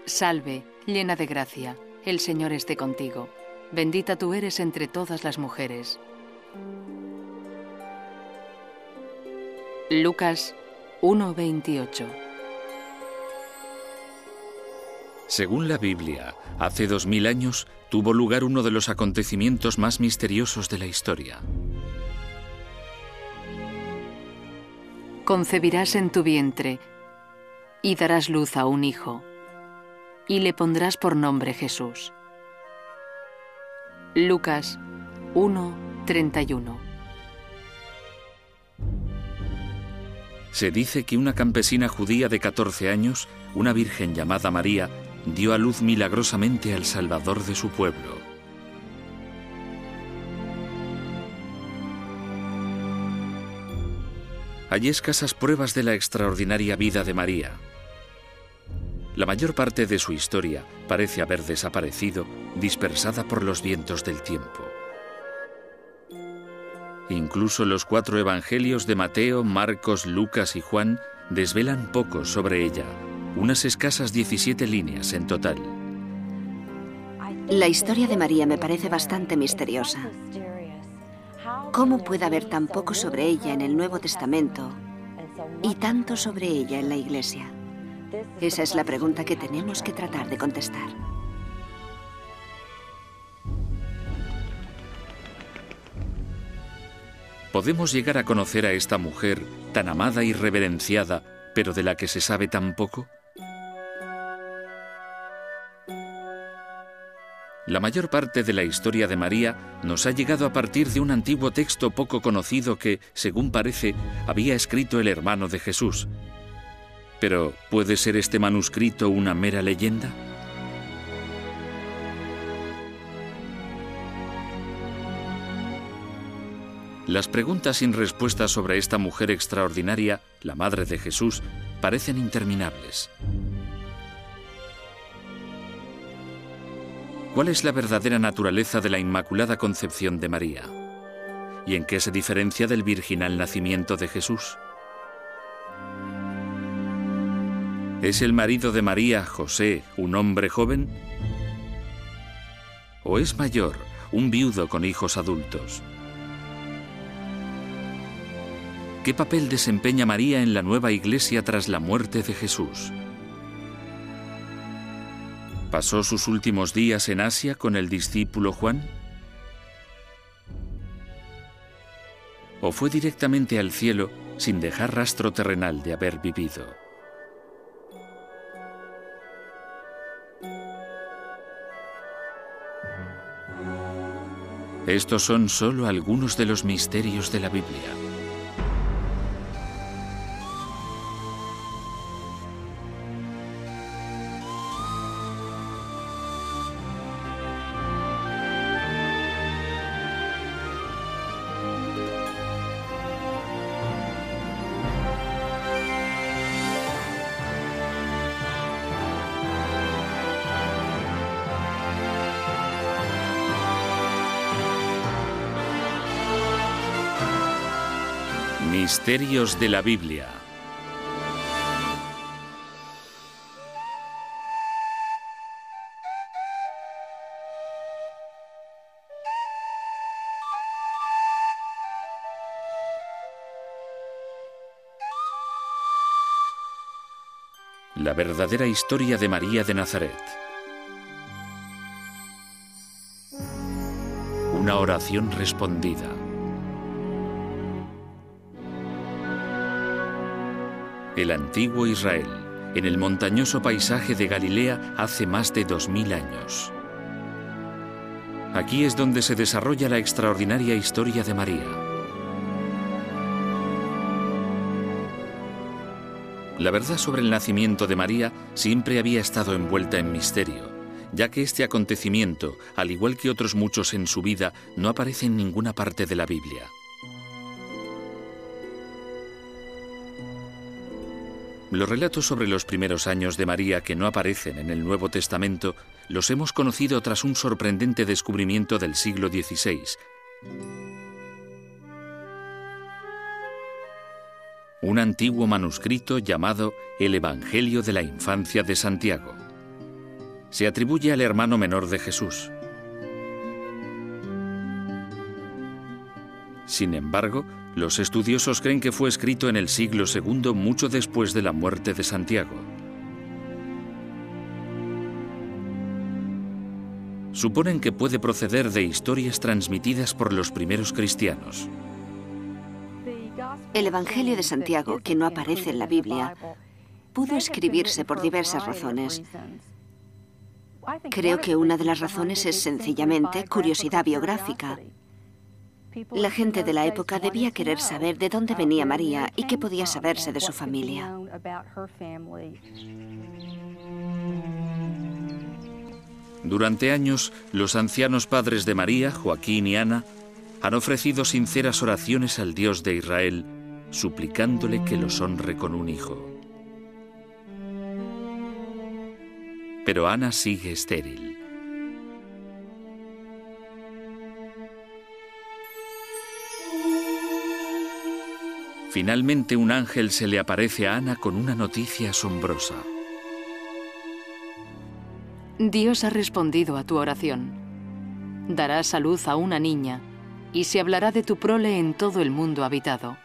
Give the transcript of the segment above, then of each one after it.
Salve, llena de gracia, el Señor esté contigo. Bendita tú eres entre todas las mujeres. Lucas 1:28. Según la Biblia, hace 2000 años tuvo lugar uno de los acontecimientos más misteriosos de la historia. Concebirás en tu vientre y darás luz a un hijo, y le pondrás por nombre Jesús. Lucas 1:31. Se dice que una campesina judía de 14 años, una virgen llamada María, dio a luz milagrosamente al Salvador de su pueblo. Hay escasas pruebas de la extraordinaria vida de María. La mayor parte de su historia parece haber desaparecido, dispersada por los vientos del tiempo. Incluso los 4 evangelios de Mateo, Marcos, Lucas y Juan desvelan poco sobre ella, unas escasas 17 líneas en total. La historia de María me parece bastante misteriosa. ¿Cómo puede haber tan poco sobre ella en el Nuevo Testamento y tanto sobre ella en la Iglesia? Esa es la pregunta que tenemos que tratar de contestar. ¿Podemos llegar a conocer a esta mujer tan amada y reverenciada, pero de la que se sabe tan poco? La mayor parte de la historia de María nos ha llegado a partir de un antiguo texto poco conocido que, según parece, había escrito el hermano de Jesús. Pero, ¿puede ser este manuscrito una mera leyenda? Las preguntas sin respuesta sobre esta mujer extraordinaria, la Madre de Jesús, parecen interminables. ¿Cuál es la verdadera naturaleza de la Inmaculada Concepción de María? ¿Y en qué se diferencia del virginal nacimiento de Jesús? ¿Es el marido de María, José, un hombre joven? ¿O es mayor, un viudo con hijos adultos? ¿Qué papel desempeña María en la nueva Iglesia tras la muerte de Jesús? ¿Pasó sus últimos días en Asia con el discípulo Juan? ¿O fue directamente al cielo sin dejar rastro terrenal de haber vivido? Estos son solo algunos de los misterios de la Biblia. Misterios de la Biblia. La verdadera historia de María de Nazaret. Una oración respondida. El antiguo Israel, en el montañoso paisaje de Galilea hace más de 2000 años. Aquí es donde se desarrolla la extraordinaria historia de María. La verdad sobre el nacimiento de María siempre había estado envuelta en misterio, ya que este acontecimiento, al igual que otros muchos en su vida, no aparece en ninguna parte de la Biblia. Los relatos sobre los primeros años de María que no aparecen en el Nuevo Testamento los hemos conocido tras un sorprendente descubrimiento del siglo XVI. Un antiguo manuscrito llamado El Evangelio de la Infancia de Santiago. Se atribuye al hermano menor de Jesús. Sin embargo, los estudiosos creen que fue escrito en el siglo II, mucho después de la muerte de Santiago. Suponen que puede proceder de historias transmitidas por los primeros cristianos. El Evangelio de Santiago, que no aparece en la Biblia, pudo escribirse por diversas razones. Creo que una de las razones es sencillamente curiosidad biográfica. La gente de la época debía querer saber de dónde venía María y qué podía saberse de su familia. Durante años, los ancianos padres de María, Joaquín y Ana, han ofrecido sinceras oraciones al Dios de Israel, suplicándole que los honre con un hijo. Pero Ana sigue estéril. Finalmente, un ángel se le aparece a Ana con una noticia asombrosa. Dios ha respondido a tu oración. Darás a luz a una niña, y se hablará de tu prole en todo el mundo habitado.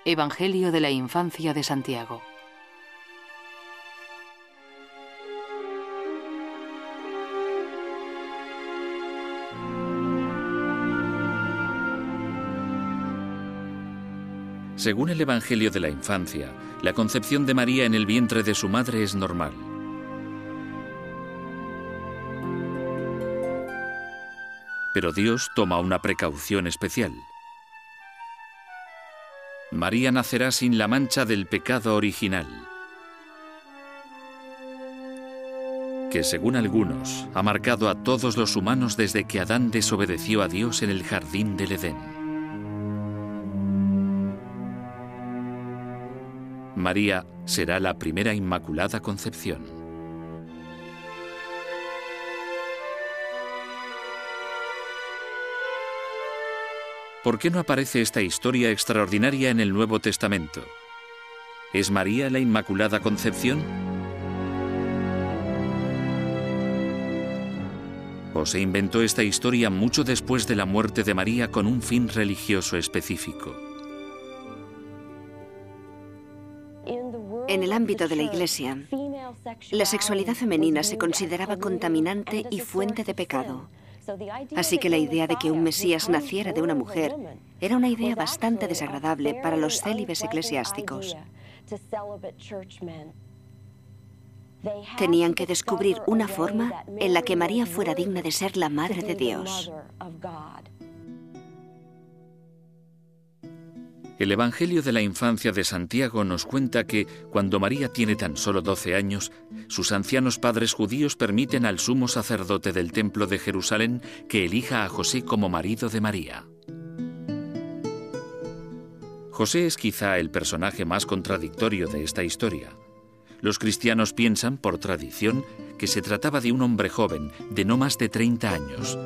Evangelio de la infancia de Santiago. Según el Evangelio de la infancia, la concepción de María en el vientre de su madre es normal. Pero Dios toma una precaución especial. María nacerá sin la mancha del pecado original, que según algunos ha marcado a todos los humanos desde que Adán desobedeció a Dios en el jardín del Edén. María será la primera Inmaculada Concepción. ¿Por qué no aparece esta historia extraordinaria en el Nuevo Testamento? ¿Es María la Inmaculada Concepción? ¿O se inventó esta historia mucho después de la muerte de María con un fin religioso específico? En el ámbito de la Iglesia, la sexualidad femenina se consideraba contaminante y fuente de pecado. Así que la idea de que un Mesías naciera de una mujer era una idea bastante desagradable para los célibes eclesiásticos. Tenían que descubrir una forma en la que María fuera digna de ser la Madre de Dios. El Evangelio de la infancia de Santiago nos cuenta que, cuando María tiene tan solo 12 años, sus ancianos padres judíos permiten al sumo sacerdote del Templo de Jerusalén que elija a José como marido de María. José es quizá el personaje más contradictorio de esta historia. Los cristianos piensan, por tradición, que se trataba de un hombre joven, de no más de 30 años.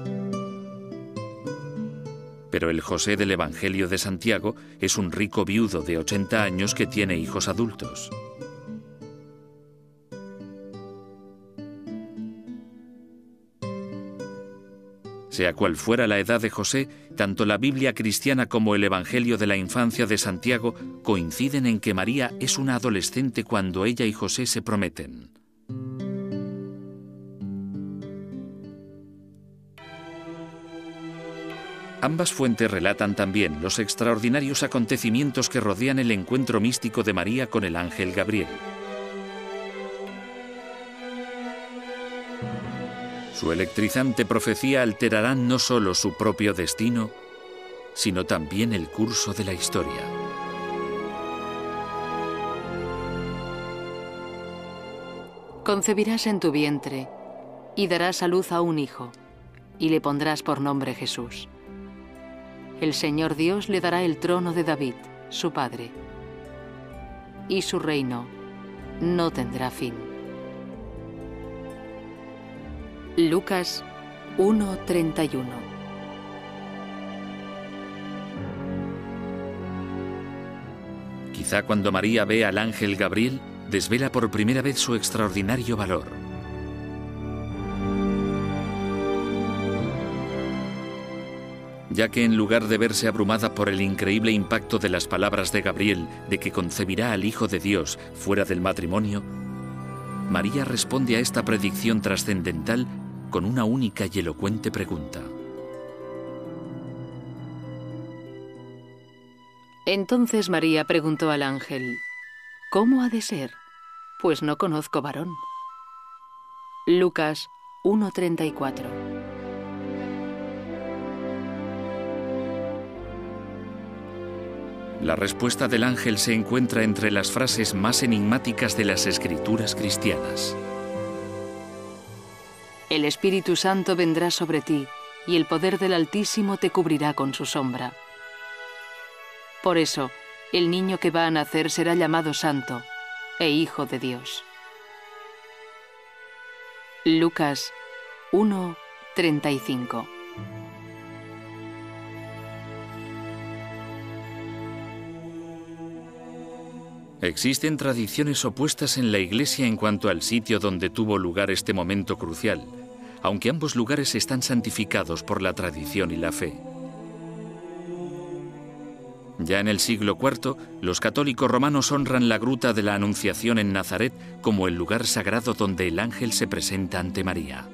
Pero el José del Evangelio de Santiago es un rico viudo de 80 años que tiene hijos adultos. Sea cual fuera la edad de José, tanto la Biblia cristiana como el Evangelio de la infancia de Santiago coinciden en que María es una adolescente cuando ella y José se prometen. Ambas fuentes relatan también los extraordinarios acontecimientos que rodean el encuentro místico de María con el ángel Gabriel. Su electrizante profecía alterará no solo su propio destino, sino también el curso de la historia. Concebirás en tu vientre y darás a luz a un hijo, y le pondrás por nombre Jesús. El Señor Dios le dará el trono de David, su padre, y su reino no tendrá fin. Lucas 1:31. Quizá cuando María ve al ángel Gabriel, desvela por primera vez su extraordinario valor. Ya que en lugar de verse abrumada por el increíble impacto de las palabras de Gabriel de que concebirá al Hijo de Dios fuera del matrimonio, María responde a esta predicción trascendental con una única y elocuente pregunta. Entonces María preguntó al ángel: ¿Cómo ha de ser? Pues no conozco varón. Lucas 1:34. La respuesta del ángel se encuentra entre las frases más enigmáticas de las escrituras cristianas. El Espíritu Santo vendrá sobre ti, y el poder del Altísimo te cubrirá con su sombra. Por eso, el niño que va a nacer será llamado Santo e Hijo de Dios. Lucas 1:35. Existen tradiciones opuestas en la Iglesia en cuanto al sitio donde tuvo lugar este momento crucial, aunque ambos lugares están santificados por la tradición y la fe. Ya en el siglo IV, los católicos romanos honran la gruta de la Anunciación en Nazaret como el lugar sagrado donde el ángel se presenta ante María.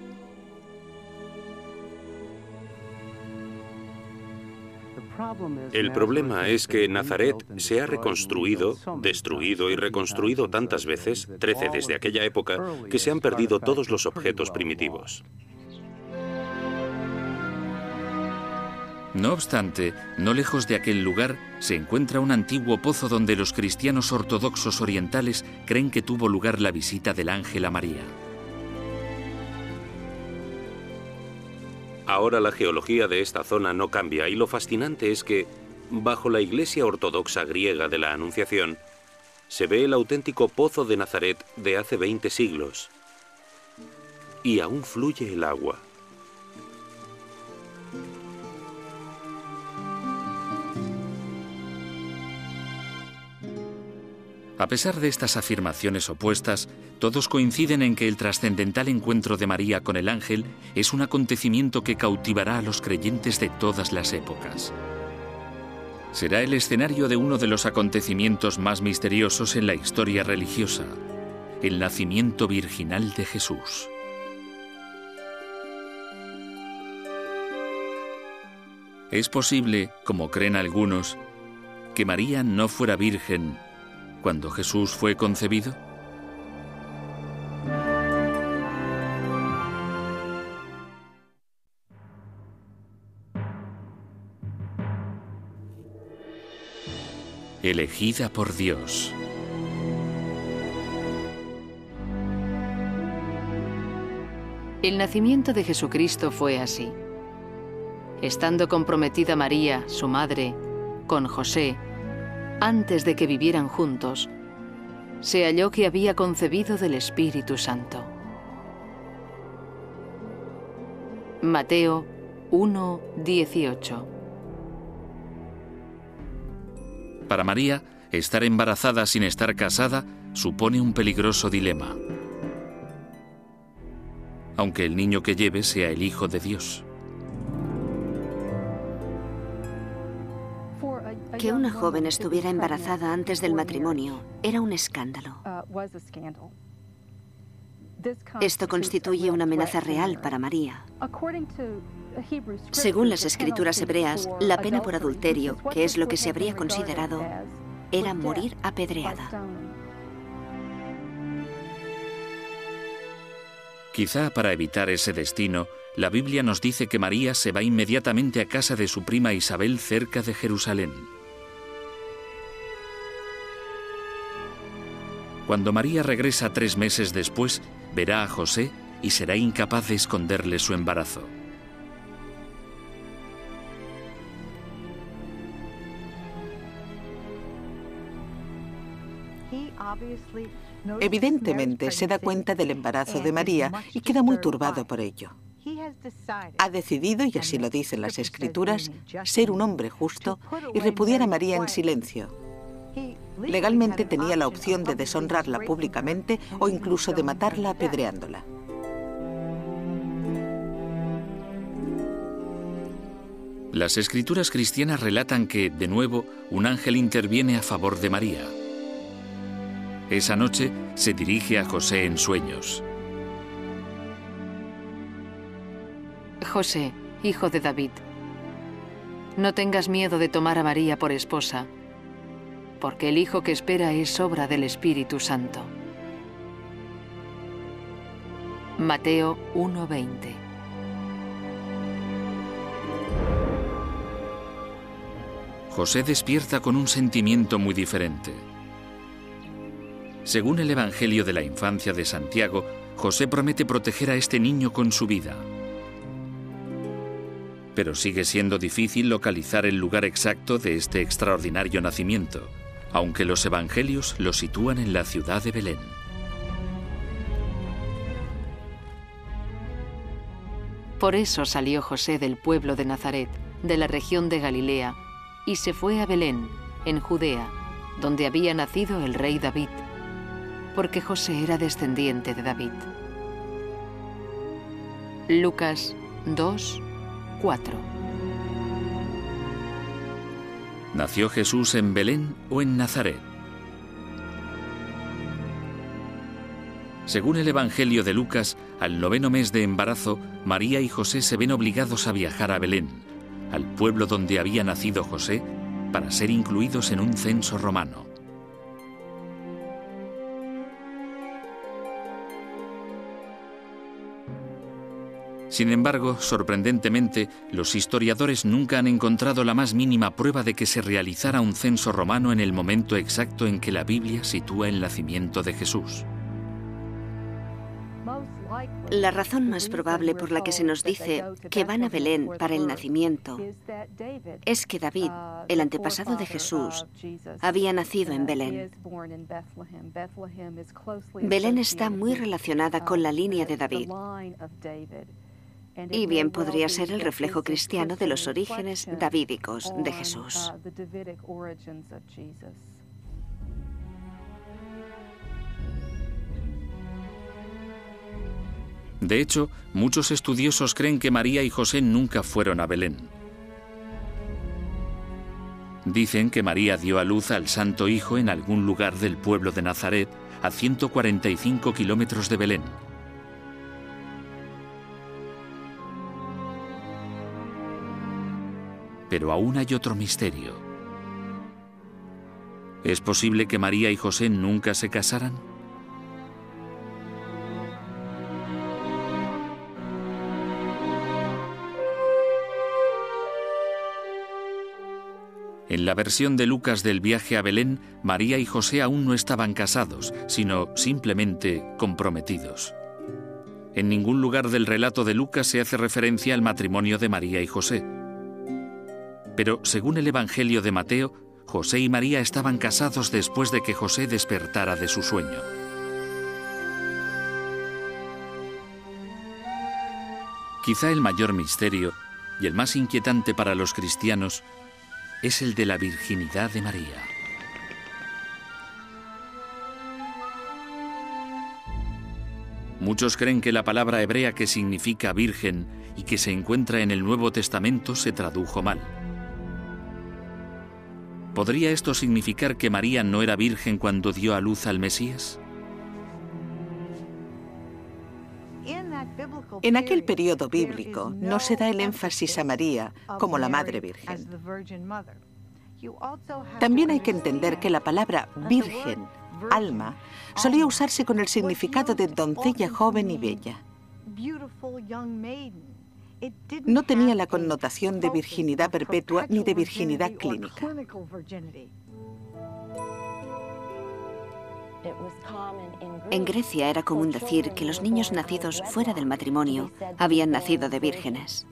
El problema es que Nazaret se ha reconstruido, destruido y reconstruido tantas veces, 13 desde aquella época, que se han perdido todos los objetos primitivos. No obstante, no lejos de aquel lugar se encuentra un antiguo pozo donde los cristianos ortodoxos orientales creen que tuvo lugar la visita del ángel a María. Ahora la geología de esta zona no cambia y lo fascinante es que, bajo la Iglesia ortodoxa griega de la Anunciación, se ve el auténtico pozo de Nazaret de hace 20 siglos. Y aún fluye el agua. A pesar de estas afirmaciones opuestas, todos coinciden en que el trascendental encuentro de María con el ángel es un acontecimiento que cautivará a los creyentes de todas las épocas. Será el escenario de uno de los acontecimientos más misteriosos en la historia religiosa, el nacimiento virginal de Jesús. Es posible, como creen algunos, que María no fuera virgen cuando Jesús fue concebido. Elegida por Dios. El nacimiento de Jesucristo fue así. Estando comprometida María, su madre, con José, antes de que vivieran juntos, se halló que había concebido del Espíritu Santo. Mateo 1:18. Para María, estar embarazada sin estar casada supone un peligroso dilema, aunque el niño que lleve sea el Hijo de Dios. Que una joven estuviera embarazada antes del matrimonio era un escándalo. Esto constituye una amenaza real para María. Según las escrituras hebreas, la pena por adulterio, que es lo que se habría considerado, era morir apedreada. Quizá para evitar ese destino, la Biblia nos dice que María se va inmediatamente a casa de su prima Isabel cerca de Jerusalén. Cuando María regresa 3 meses después, verá a José y será incapaz de esconderle su embarazo. Evidentemente se da cuenta del embarazo de María y queda muy turbado por ello. Ha decidido, y así lo dicen las Escrituras, ser un hombre justo y repudiar a María en silencio. Legalmente tenía la opción de deshonrarla públicamente o incluso de matarla apedreándola. Las escrituras cristianas relatan que, de nuevo, un ángel interviene a favor de María. Esa noche se dirige a José en sueños. José, hijo de David, no tengas miedo de tomar a María por esposa, porque el hijo que espera es obra del Espíritu Santo. Mateo 1:20. José despierta con un sentimiento muy diferente. Según el Evangelio de la Infancia de Santiago, José promete proteger a este niño con su vida. Pero sigue siendo difícil localizar el lugar exacto de este extraordinario nacimiento, aunque los evangelios lo sitúan en la ciudad de Belén. Por eso salió José del pueblo de Nazaret, de la región de Galilea, y se fue a Belén, en Judea, donde había nacido el rey David, porque José era descendiente de David. Lucas 2:4. ¿Nació Jesús en Belén o en Nazaret? Según el Evangelio de Lucas, al 9º mes de embarazo, María y José se ven obligados a viajar a Belén, al pueblo donde había nacido José, para ser incluidos en un censo romano. Sin embargo, sorprendentemente, los historiadores nunca han encontrado la más mínima prueba de que se realizara un censo romano en el momento exacto en que la Biblia sitúa el nacimiento de Jesús. La razón más probable por la que se nos dice que van a Belén para el nacimiento es que David, el antepasado de Jesús, había nacido en Belén. Belén está muy relacionada con la línea de David. Y bien podría ser el reflejo cristiano de los orígenes davídicos de Jesús. De hecho, muchos estudiosos creen que María y José nunca fueron a Belén. Dicen que María dio a luz al Santo Hijo en algún lugar del pueblo de Nazaret, a 145 kilómetros de Belén. Pero aún hay otro misterio. ¿Es posible que María y José nunca se casaran? En la versión de Lucas del viaje a Belén, María y José aún no estaban casados, sino simplemente comprometidos. En ningún lugar del relato de Lucas se hace referencia al matrimonio de María y José. Pero, según el Evangelio de Mateo, José y María estaban casados después de que José despertara de su sueño. Quizá el mayor misterio, y el más inquietante para los cristianos, es el de la virginidad de María. Muchos creen que la palabra hebrea que significa virgen y que se encuentra en el Nuevo Testamento se tradujo mal. ¿Podría esto significar que María no era virgen cuando dio a luz al Mesías? En aquel periodo bíblico no se da el énfasis a María como la Madre Virgen. También hay que entender que la palabra virgen, alma, solía usarse con el significado de doncella joven y bella. No tenía la connotación de virginidad perpetua ni de virginidad clínica. En Grecia era común decir que los niños nacidos fuera del matrimonio habían nacido de vírgenes.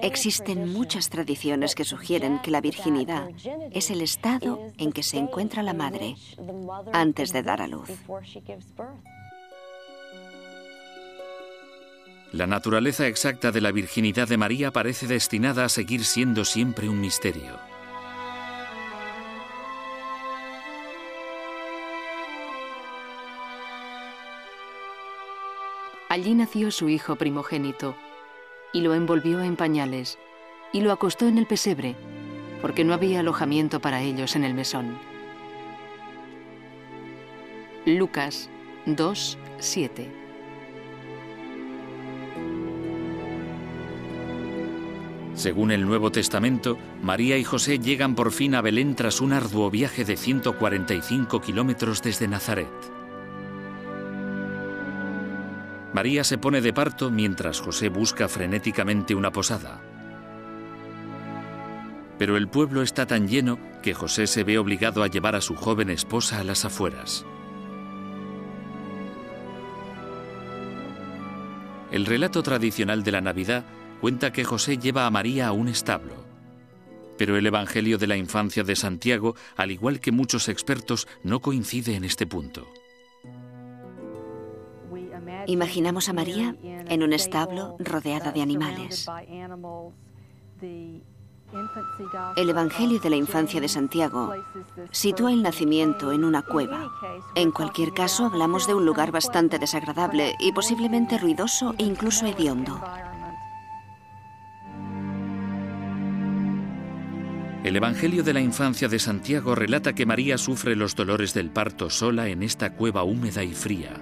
Existen muchas tradiciones que sugieren que la virginidad es el estado en que se encuentra la madre antes de dar a luz. La naturaleza exacta de la virginidad de María parece destinada a seguir siendo siempre un misterio. Allí nació su hijo primogénito, y lo envolvió en pañales, y lo acostó en el pesebre, porque no había alojamiento para ellos en el mesón. Lucas 2:7. Según el Nuevo Testamento, María y José llegan por fin a Belén tras un arduo viaje de 145 kilómetros desde Nazaret. María se pone de parto mientras José busca frenéticamente una posada. Pero el pueblo está tan lleno que José se ve obligado a llevar a su joven esposa a las afueras. El relato tradicional de la Navidad cuenta que José lleva a María a un establo. Pero el Evangelio de la Infancia de Santiago, al igual que muchos expertos, no coincide en este punto. Imaginamos a María en un establo rodeada de animales. El Evangelio de la Infancia de Santiago sitúa el nacimiento en una cueva. En cualquier caso, hablamos de un lugar bastante desagradable y posiblemente ruidoso e incluso hediondo. El Evangelio de la Infancia de Santiago relata que María sufre los dolores del parto sola en esta cueva húmeda y fría.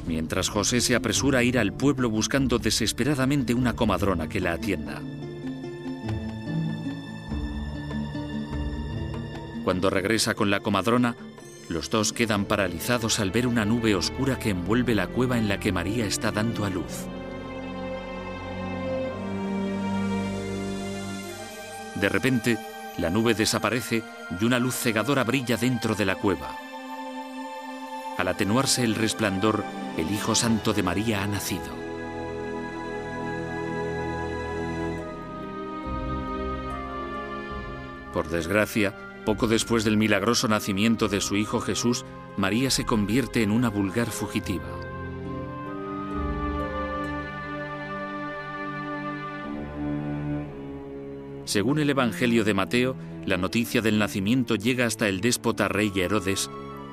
Mientras José se apresura a ir al pueblo buscando desesperadamente una comadrona que la atienda. Cuando regresa con la comadrona, los dos quedan paralizados al ver una nube oscura que envuelve la cueva en la que María está dando a luz. De repente, la nube desaparece y una luz cegadora brilla dentro de la cueva. Al atenuarse el resplandor, el Hijo Santo de María ha nacido. Por desgracia, poco después del milagroso nacimiento de su Hijo Jesús, María se convierte en una vulgar fugitiva. Según el Evangelio de Mateo, la noticia del nacimiento llega hasta el déspota rey Herodes,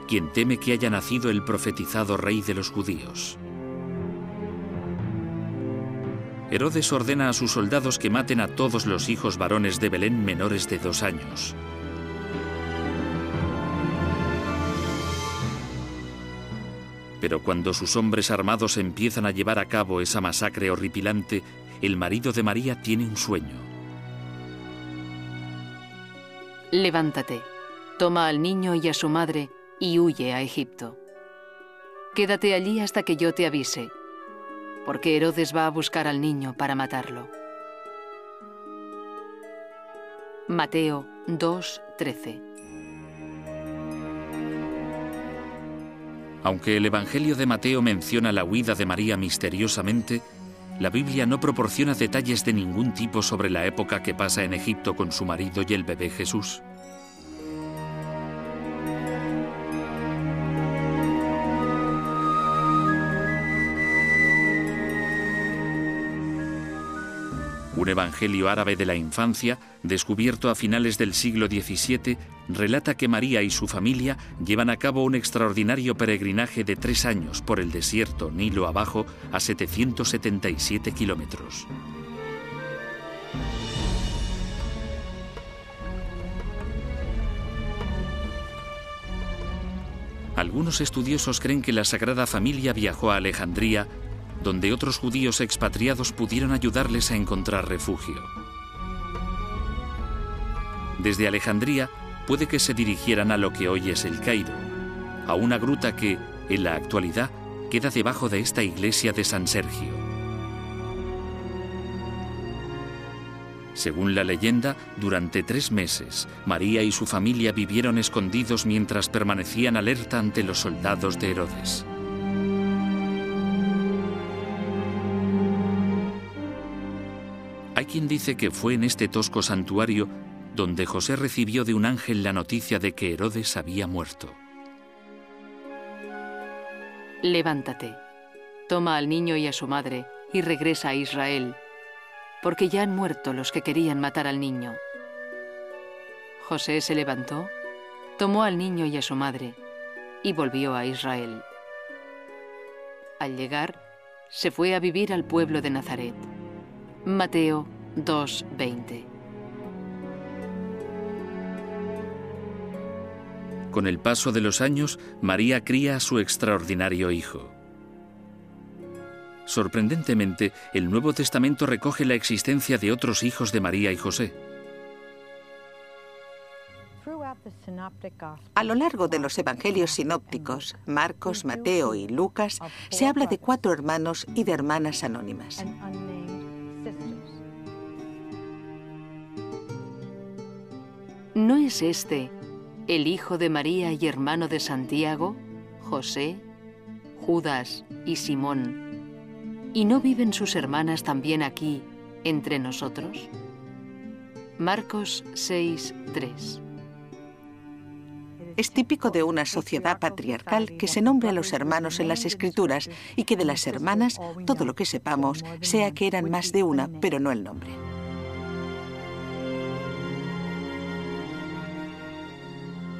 quien teme que haya nacido el profetizado rey de los judíos. Herodes ordena a sus soldados que maten a todos los hijos varones de Belén menores de 2 años. Pero cuando sus hombres armados empiezan a llevar a cabo esa masacre horripilante, el marido de María tiene un sueño. Levántate, toma al niño y a su madre y huye a Egipto. Quédate allí hasta que yo te avise, porque Herodes va a buscar al niño para matarlo. Mateo 2:13. Aunque el Evangelio de Mateo menciona la huida de María misteriosamente, la Biblia no proporciona detalles de ningún tipo sobre la época que pasa en Egipto con su marido y el bebé Jesús. Un evangelio árabe de la infancia, descubierto a finales del siglo XVII, relata que María y su familia llevan a cabo un extraordinario peregrinaje de 3 años por el desierto Nilo abajo a 777 kilómetros. Algunos estudiosos creen que la Sagrada Familia viajó a Alejandría, donde otros judíos expatriados pudieron ayudarles a encontrar refugio. Desde Alejandría puede que se dirigieran a lo que hoy es el Cairo, a una gruta que, en la actualidad, queda debajo de esta iglesia de San Sergio. Según la leyenda, durante 3 meses, María y su familia vivieron escondidos mientras permanecían alerta ante los soldados de Herodes. Hay quien dice que fue en este tosco santuario donde José recibió de un ángel la noticia de que Herodes había muerto. Levántate, toma al niño y a su madre y regresa a Israel, porque ya han muerto los que querían matar al niño. José se levantó, tomó al niño y a su madre, y volvió a Israel. Al llegar, se fue a vivir al pueblo de Nazaret. Mateo 2:20. Con el paso de los años, María cría a su extraordinario hijo. Sorprendentemente, el Nuevo Testamento recoge la existencia de otros hijos de María y José. A lo largo de los evangelios sinópticos, Marcos, Mateo y Lucas, se habla de 4 hermanos y de hermanas anónimas. ¿No es este el hijo de María y hermano de Santiago, José, Judas y Simón? ¿Y no viven sus hermanas también aquí, entre nosotros? Marcos 6:3. Es típico de una sociedad patriarcal que se nombre a los hermanos en las Escrituras y que de las hermanas, todo lo que sepamos, sea que eran más de una, pero no el nombre.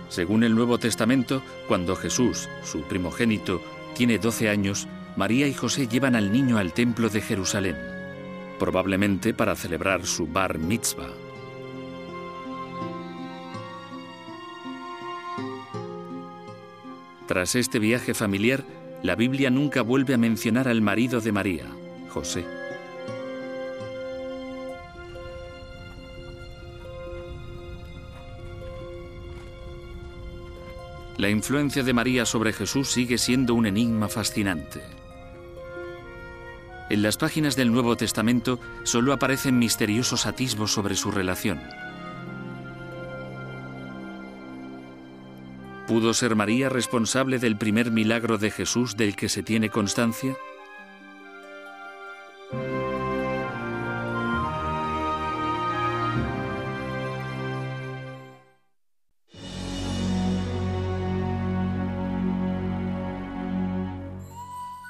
Según el Nuevo Testamento, cuando Jesús, su primogénito, tiene 12 años, María y José llevan al niño al templo de Jerusalén, probablemente para celebrar su bar mitzvah. Tras este viaje familiar, la Biblia nunca vuelve a mencionar al marido de María, José. La influencia de María sobre Jesús sigue siendo un enigma fascinante. En las páginas del Nuevo Testamento solo aparecen misteriosos atisbos sobre su relación. ¿Pudo ser María responsable del primer milagro de Jesús del que se tiene constancia?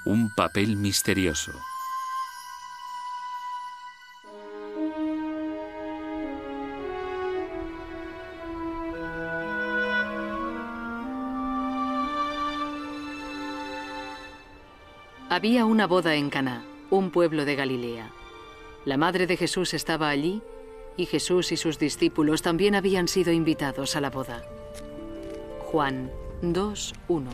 Un papel misterioso. Había una boda en Caná, un pueblo de Galilea. La madre de Jesús estaba allí y Jesús y sus discípulos también habían sido invitados a la boda. Juan 2:1.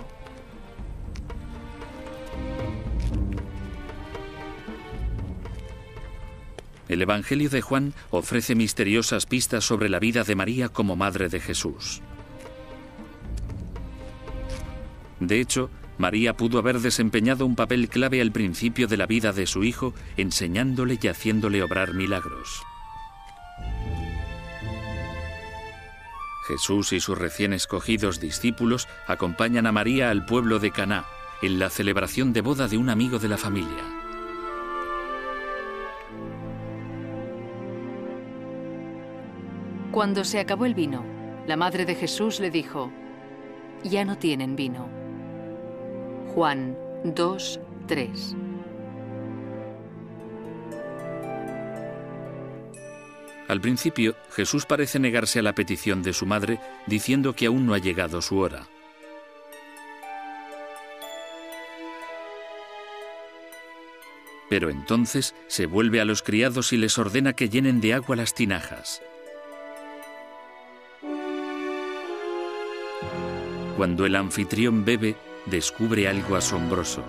El Evangelio de Juan ofrece misteriosas pistas sobre la vida de María como madre de Jesús. De hecho, María pudo haber desempeñado un papel clave al principio de la vida de su hijo, enseñándole y haciéndole obrar milagros. Jesús y sus recién escogidos discípulos acompañan a María al pueblo de Caná, en la celebración de boda de un amigo de la familia. Cuando se acabó el vino, la madre de Jesús le dijo: «Ya no tienen vino». Juan 2:3. Al principio, Jesús parece negarse a la petición de su madre, diciendo que aún no ha llegado su hora. Pero entonces se vuelve a los criados y les ordena que llenen de agua las tinajas. Cuando el anfitrión bebe, descubre algo asombroso.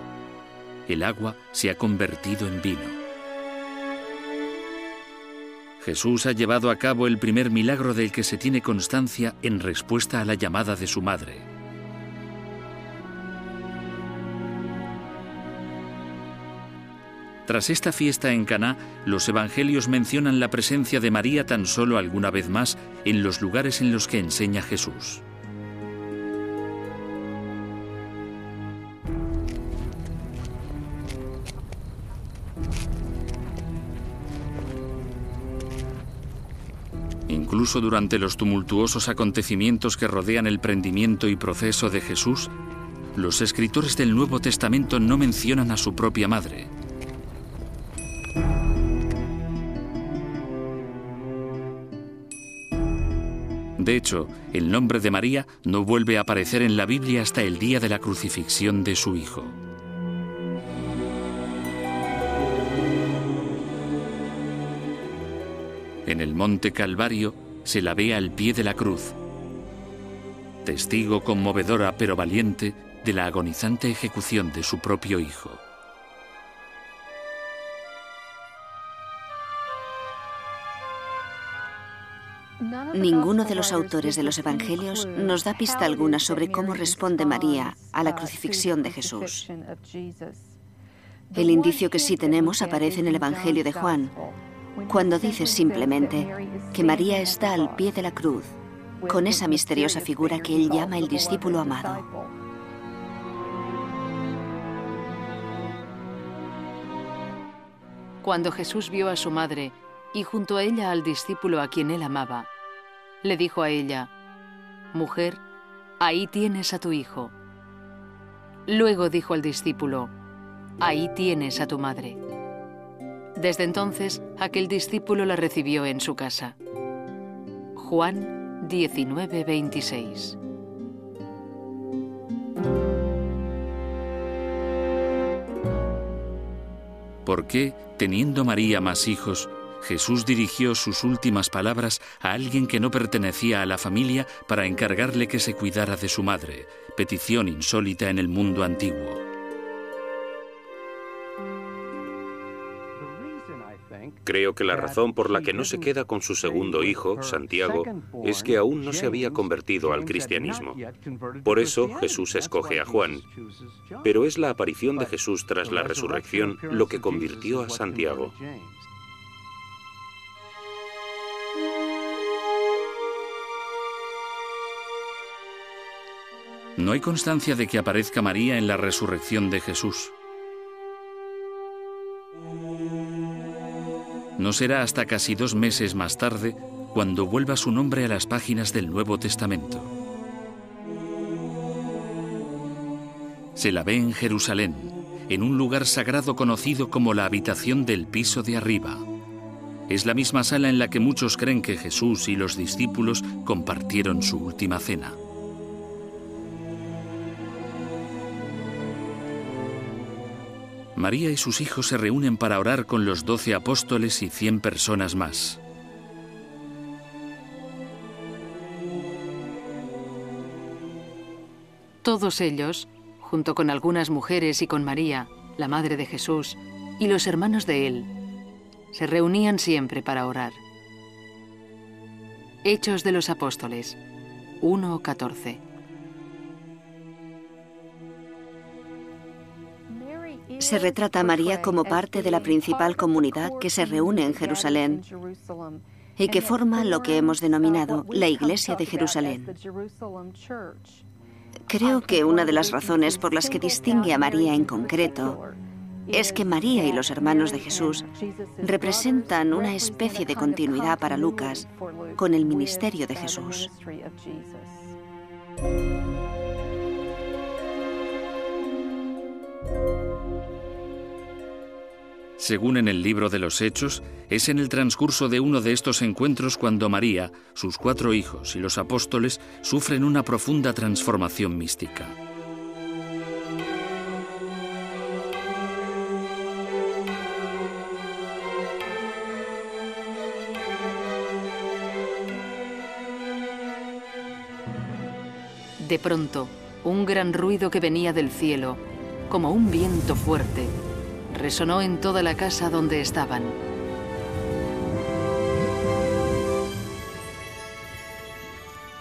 El agua se ha convertido en vino. Jesús ha llevado a cabo el primer milagro del que se tiene constancia en respuesta a la llamada de su madre. Tras esta fiesta en Caná, los evangelios mencionan la presencia de María tan solo alguna vez más en los lugares en los que enseña Jesús. Incluso durante los tumultuosos acontecimientos que rodean el prendimiento y proceso de Jesús, los escritores del Nuevo Testamento no mencionan a su propia madre. De hecho, el nombre de María no vuelve a aparecer en la Biblia hasta el día de la crucifixión de su hijo. En el monte Calvario se la ve al pie de la cruz, testigo conmovedora pero valiente de la agonizante ejecución de su propio hijo. Ninguno de los autores de los Evangelios nos da pista alguna sobre cómo responde María a la crucifixión de Jesús. El indicio que sí tenemos aparece en el Evangelio de Juan, cuando dice simplemente que María está al pie de la cruz, con esa misteriosa figura que él llama el discípulo amado. Cuando Jesús vio a su madre y junto a ella al discípulo a quien él amaba, le dijo a ella: «Mujer, ahí tienes a tu hijo». Luego dijo al discípulo: «Ahí tienes a tu madre». Desde entonces, aquel discípulo la recibió en su casa. Juan 19:26. ¿Por qué, teniendo María más hijos, Jesús dirigió sus últimas palabras a alguien que no pertenecía a la familia para encargarle que se cuidara de su madre? Petición insólita en el mundo antiguo. Creo que la razón por la que no se queda con su segundo hijo, Santiago, es que aún no se había convertido al cristianismo. Por eso Jesús escoge a Juan. Pero es la aparición de Jesús tras la resurrección lo que convirtió a Santiago. No hay constancia de que aparezca María en la resurrección de Jesús. No será hasta casi 2 meses más tarde cuando vuelva su nombre a las páginas del Nuevo Testamento. Se la ve en Jerusalén, en un lugar sagrado conocido como la habitación del piso de arriba. Es la misma sala en la que muchos creen que Jesús y los discípulos compartieron su última cena. María y sus hijos se reúnen para orar con los 12 apóstoles y 100 personas más. Todos ellos, junto con algunas mujeres y con María, la madre de Jesús, y los hermanos de él, se reunían siempre para orar. Hechos de los Apóstoles 1:14. Se retrata a María como parte de la principal comunidad que se reúne en Jerusalén y que forma lo que hemos denominado la Iglesia de Jerusalén. Creo que una de las razones por las que distingue a María en concreto es que María y los hermanos de Jesús representan una especie de continuidad para Lucas con el ministerio de Jesús. Según en el libro de los Hechos, es en el transcurso de uno de estos encuentros cuando María, sus 4 hijos y los apóstoles sufren una profunda transformación mística. De pronto, un gran ruido que venía del cielo, como un viento fuerte, resonó en toda la casa donde estaban.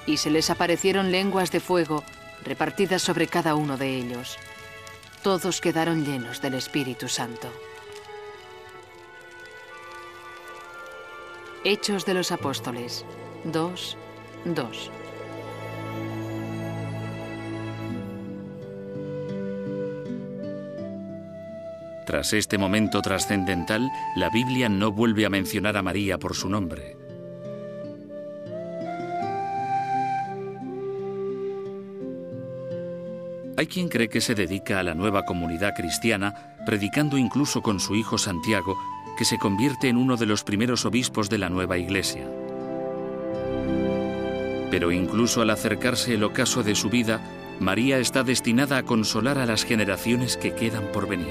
Y se les aparecieron lenguas de fuego repartidas sobre cada uno de ellos. Todos quedaron llenos del Espíritu Santo. Hechos de los Apóstoles 2:2. Tras este momento trascendental, la Biblia no vuelve a mencionar a María por su nombre. Hay quien cree que se dedica a la nueva comunidad cristiana, predicando incluso con su hijo Santiago, que se convierte en uno de los primeros obispos de la nueva Iglesia. Pero incluso al acercarse el ocaso de su vida, María está destinada a consolar a las generaciones que quedan por venir.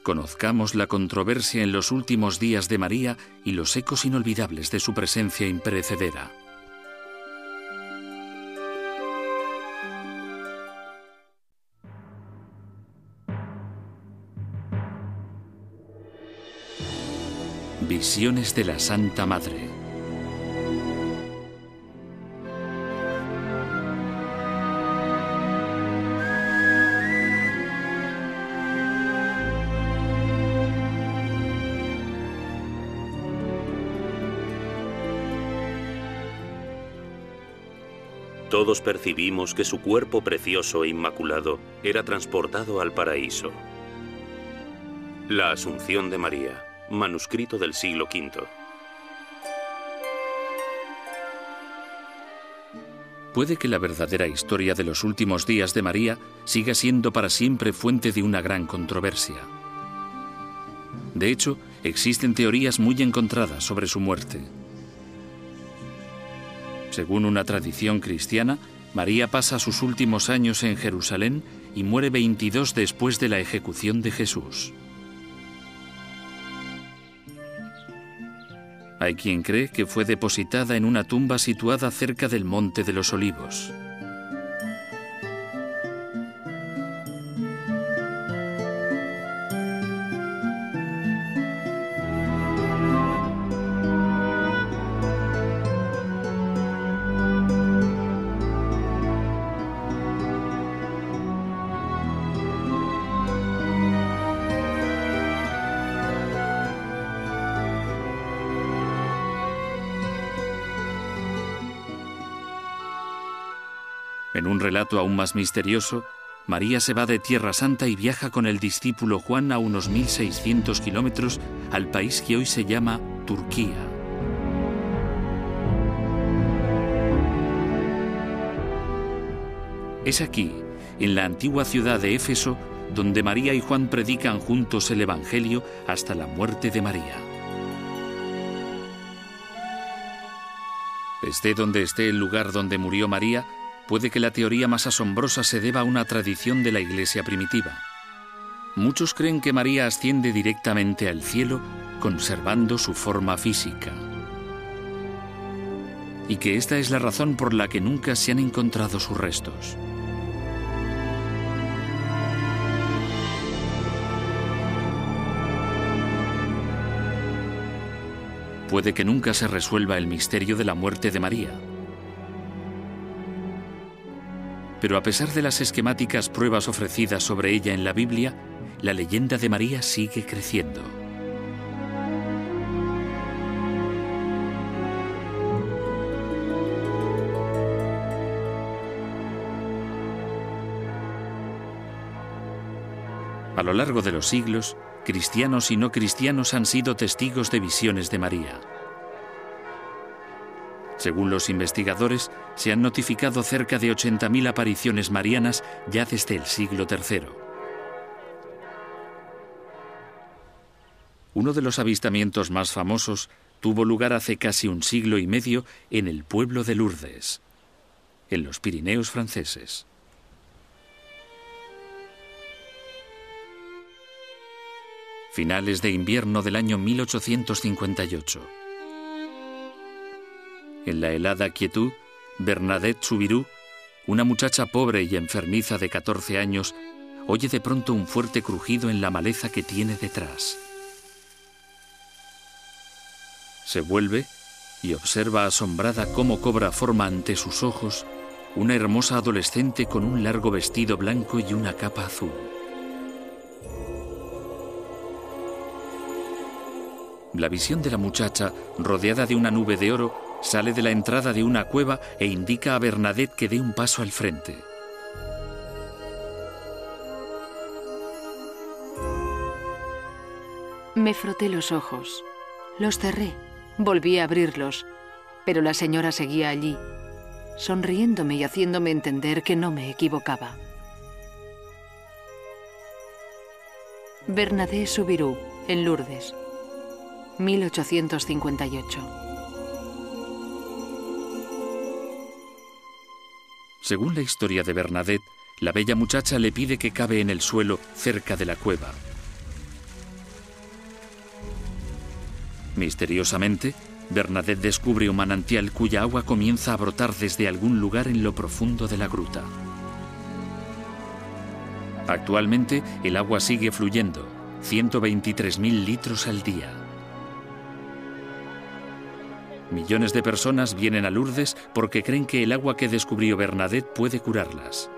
Conozcamos la controversia en los últimos días de María y los ecos inolvidables de su presencia imperecedera. Visiones de la Santa Madre. Todos percibimos que su cuerpo precioso e inmaculado era transportado al paraíso. La Asunción de María, manuscrito del siglo V. Puede que la verdadera historia de los últimos días de María siga siendo para siempre fuente de una gran controversia. De hecho, existen teorías muy encontradas sobre su muerte. Según una tradición cristiana, María pasa sus últimos años en Jerusalén y muere 22 después de la ejecución de Jesús. Hay quien cree que fue depositada en una tumba situada cerca del Monte de los Olivos. En un relato aún más misterioso, María se va de Tierra Santa y viaja con el discípulo Juan a unos 1600 kilómetros al país que hoy se llama Turquía. Es aquí, en la antigua ciudad de Éfeso, donde María y Juan predican juntos el Evangelio hasta la muerte de María. Esté donde esté el lugar donde murió María, puede que la teoría más asombrosa se deba a una tradición de la Iglesia primitiva. Muchos creen que María asciende directamente al cielo, conservando su forma física. Y que esta es la razón por la que nunca se han encontrado sus restos. Puede que nunca se resuelva el misterio de la muerte de María. Pero a pesar de las esquemáticas pruebas ofrecidas sobre ella en la Biblia, la leyenda de María sigue creciendo. A lo largo de los siglos, cristianos y no cristianos han sido testigos de visiones de María. Según los investigadores, se han notificado cerca de 80.000 apariciones marianas ya desde el siglo III. Uno de los avistamientos más famosos tuvo lugar hace casi un siglo y medio en el pueblo de Lourdes, en los Pirineos franceses. Finales de invierno del año 1858. En la helada quietud, Bernadette Soubirous, una muchacha pobre y enfermiza de 14 años, oye de pronto un fuerte crujido en la maleza que tiene detrás. Se vuelve y observa asombrada cómo cobra forma ante sus ojos una hermosa adolescente con un largo vestido blanco y una capa azul. La visión de la muchacha, rodeada de una nube de oro, sale de la entrada de una cueva e indica a Bernadette que dé un paso al frente. Me froté los ojos, los cerré, volví a abrirlos, pero la señora seguía allí, sonriéndome y haciéndome entender que no me equivocaba. Bernadette Soubirous, en Lourdes, 1858. Según la historia de Bernadette, la bella muchacha le pide que cabe en el suelo cerca de la cueva. Misteriosamente, Bernadette descubre un manantial cuya agua comienza a brotar desde algún lugar en lo profundo de la gruta. Actualmente, el agua sigue fluyendo, 123.000 litros al día. Millones de personas vienen a Lourdes porque creen que el agua que descubrió Bernadette puede curarlas.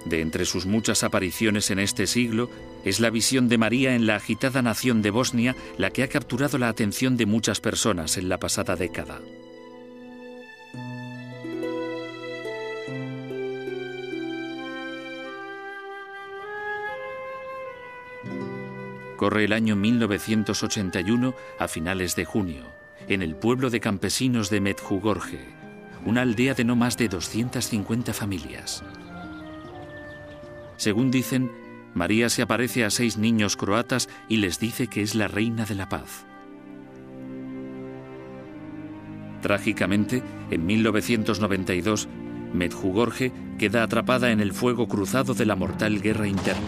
De entre sus muchas apariciones en este siglo, es la visión de María en la agitada nación de Bosnia la que ha capturado la atención de muchas personas en la pasada década. Corre el año 1981 a finales de junio, en el pueblo de campesinos de Medjugorje, una aldea de no más de 250 familias. Según dicen, María se aparece a 6 niños croatas y les dice que es la reina de la paz. Trágicamente, en 1992, Medjugorje queda atrapada en el fuego cruzado de la mortal guerra interna.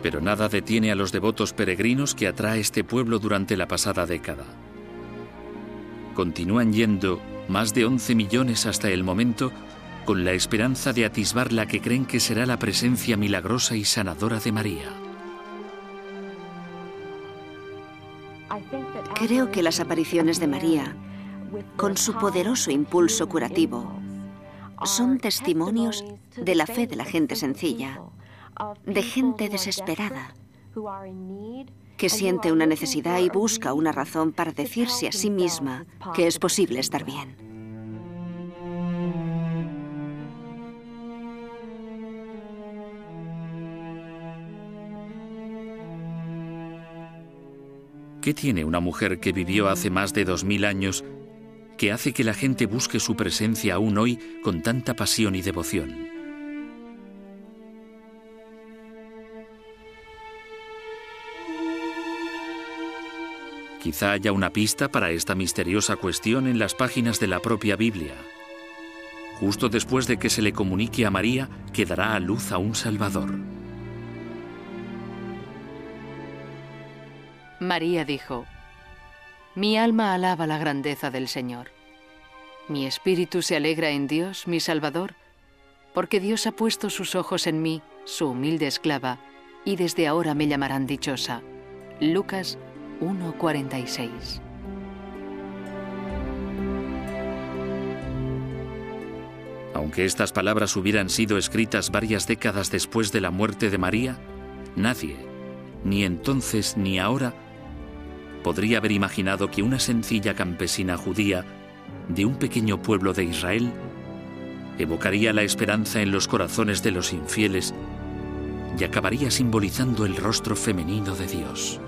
Pero nada detiene a los devotos peregrinos que atrae este pueblo durante la pasada década. Continúan yendo más de 11 millones hasta el momento con la esperanza de atisbar la que creen que será la presencia milagrosa y sanadora de María. Creo que las apariciones de María, con su poderoso impulso curativo, son testimonios de la fe de la gente sencilla, de gente desesperada, que siente una necesidad y busca una razón para decirse a sí misma que es posible estar bien. ¿Qué tiene una mujer que vivió hace más de 2000 años que hace que la gente busque su presencia aún hoy con tanta pasión y devoción? Quizá haya una pista para esta misteriosa cuestión en las páginas de la propia Biblia. Justo después de que se le comunique a María que dará a luz a un Salvador. María dijo: Mi alma alaba la grandeza del Señor. Mi espíritu se alegra en Dios, mi Salvador, porque Dios ha puesto sus ojos en mí, su humilde esclava, y desde ahora me llamarán dichosa. Lucas 1:46. Aunque estas palabras hubieran sido escritas varias décadas después de la muerte de María, nadie, ni entonces ni ahora, podría haber imaginado que una sencilla campesina judía de un pequeño pueblo de Israel evocaría la esperanza en los corazones de los infieles y acabaría simbolizando el rostro femenino de Dios.